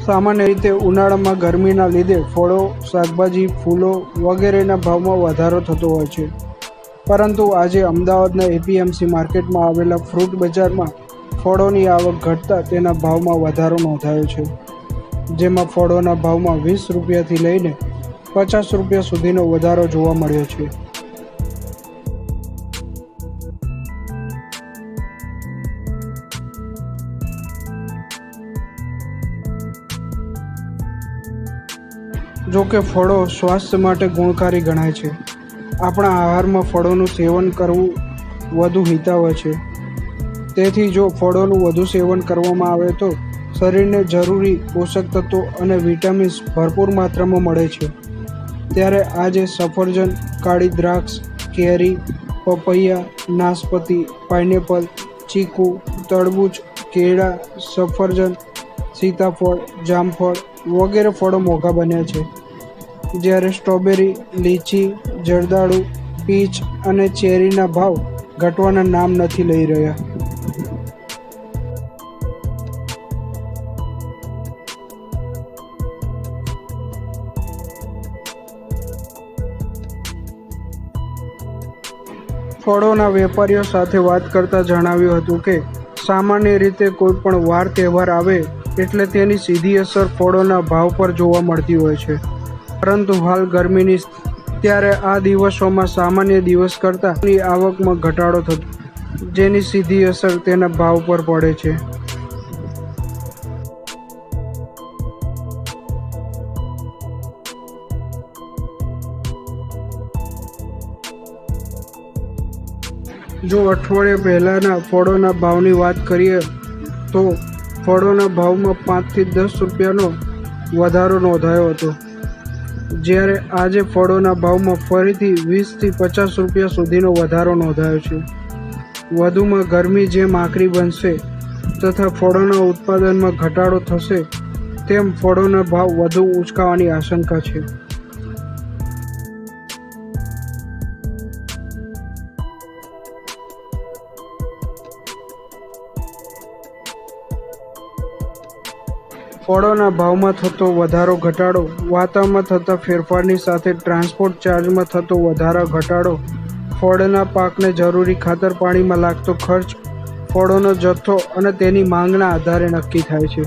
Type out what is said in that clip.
સામાન્ય રીતે ઉનાળામાં ગરમીના લીધે ફળો, શાકભાજી, ફૂલો વગેરેના ભાવમાં વધારો થતો હોય છે. પરંતુ આજે અમદાવાદના એપીએમસી માર્કેટમાં આવેલા ફ્રૂટ બજારમાં ફળોની આવક ઘટતા તેના ભાવમાં વધારો નોંધાયો છે. જેમાં ફળોના ભાવમાં 20 રૂપિયાથી લઈને 50 રૂપિયા સુધીનો વધારો જોવા મળ્યો છે. જો કે ફળો સ્વાસ્થ્ય માટે ગુણકારી ગણાય છે. આપણા આહારમાં ફળોનું સેવન કરવું વધુ હિતાવહ છે. તેથી જો ફળોનું વધુ સેવન કરવામાં આવે તો શરીરને જરૂરી પોષક તત્વો અને વિટામિન્સ ભરપૂર માત્રામાં મળે છે. ત્યારે આજે સફરજન, કાળી દ્રાક્ષ, કેરી, પપૈયા, નાશપતી, પાઇનેપલ, ચીકુ, તરબૂચ, કેળા, સફરજન, સીતાફળ, જામફળ વગેરે ફળો મોંઘા બન્યા છે. જ્યારે સ્ટ્રોબેરી, લીચી, જરદાળુ, પીચ અને ચેરીના ભાવ ઘટવાના નામ નથી લઈ રહ્યા. ફળોના વેપારીઓ સાથે વાત કરતા જણાવ્યું હતું કે સામાન્ય રીતે કોઈ પણ વાર તહેવાર આવે એટલે તેની સીધી અસર ફળોના ભાવ પર જોવા મળતી હોય છે. પરંતુ હાલ ગરમીની ત્યારે આ દિવસોમાં સામાન્ય દિવસ કરતાં આવકમાં ઘટાડો થતો, જેની સીધી અસર તેના ભાવ પર પડે છે. જો અઠવાડિયા પહેલાંના ફળોના ભાવની વાત કરીએ તો ફળોના ભાવમાં 5 થી 10 રૂપિયાનો વધારો નોંધાયો હતો. જ્યારે આજે ફળોના ભાવમાં ફરીથી 20 થી 50 રૂપિયા સુધીનો વધારો નોંધાયો છે. વધુમાં ગરમી જેમ આકરી બનશે તથા ફળોના ઉત્પાદનમાં ઘટાડો થશે તેમ ફળોના ભાવ વધુ ઊંચકાવાની આશંકા છે. ફળોના ભાવમાં થતો વધારો ઘટાડો, વાતાવરણમાં થતા ફેરફારની સાથે ટ્રાન્સપોર્ટ ચાર્જમાં થતો વધારો ઘટાડો, ફળના પાકને જરૂરી ખાતર પાણીમાં લાગતો ખર્ચ ફળોનો જથ્થો અને તેની માંગના આધારે નક્કી થાય છે.